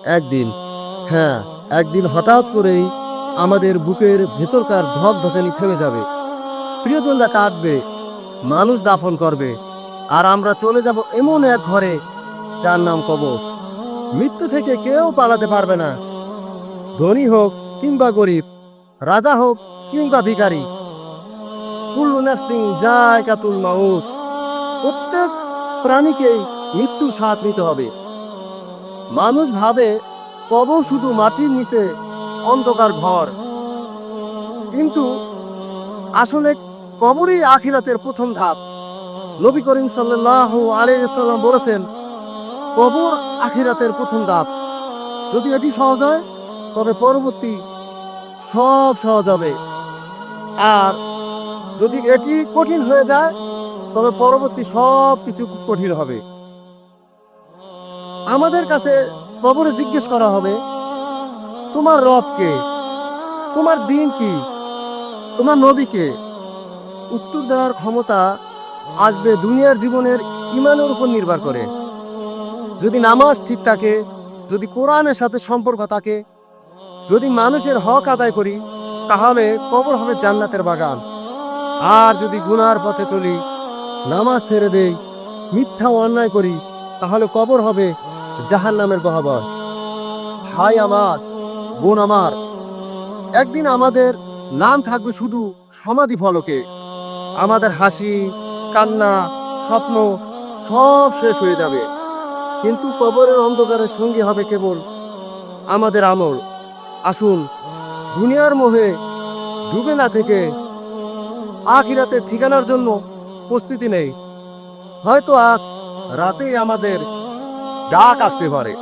একদিন, হ্যাঁ, একদিন হঠাৎ করেই আমাদের বুকের ভেতরকার ধকধকানি থেমে যাবে। প্রিয়জনরা কাঁদবে, মানুষ দাফন করবে, আর আমরা চলে যাব এমন এক ঘরে যার নাম কবর। মৃত্যু থেকে কেউ পালাতে পারবে না, ধনী হোক কিংবা গরিব, রাজা হোক কিংবা ভিখারি। কুল্লু নাফসিন যায়কাতুল মাউত। প্রত্যেক প্রাণীকেই মৃত্যুর স্বাদ নিতে হবে। মানুষ ভাবে কবর শুধু মাটির নিচে অন্ধকার ঘর, কিন্তু আসলে কবরই আখিরাতের প্রথম ধাপ। নবী করিম সাল্লাল্লাহু আলাইহি ওয়াসাল্লাম বলেছেন, কবর আখিরাতের প্রথম ধাপ। যদি এটি সহজ হয় তবে পরবর্তী সব সহজ হবে, আর যদি এটি কঠিন হয়ে যায় তবে পরবর্তী সব কিছু কঠিন হবে। আমাদের কাছে কবরে জিজ্ঞেস করা হবে, তোমার রব কে? তোমার দিন কি? তোমার নবী কে? উত্তর দেওয়ার ক্ষমতা আসবে দুনিয়ার জীবনের ঈমানের উপর নির্ভর করে। যদি নামাজ ঠিক থাকে, যদি কোরআনের সাথে সম্পর্ক থাকে, যদি মানুষের হক আদায় করি, তাহলে কবর হবে জান্নাতের বাগান। আর যদি গুনার পথে চলি, নামাজ ছেড়ে দেই, মিথ্যা ও অন্যায় করি, তাহলে কবর হবে জাহান্নামের গহ্বর। ভাই আমার, বোন আমার, একদিন আমাদের নাম থাকবে শুধু সমাধি ফলকে। আমাদের হাসি, কান্না, স্বপ্ন সব শেষ হয়ে যাবে, কিন্তু কবরের অন্ধকারের সঙ্গী হবে কেবল আমাদের আমল। আসুন, দুনিয়ার মোহে ডুবে না থেকে আখিরাতের ঠিকানার জন্য প্রস্তুতি নেই। হয়তো আজ রাতেই আমাদের ডাক আসতে পারে।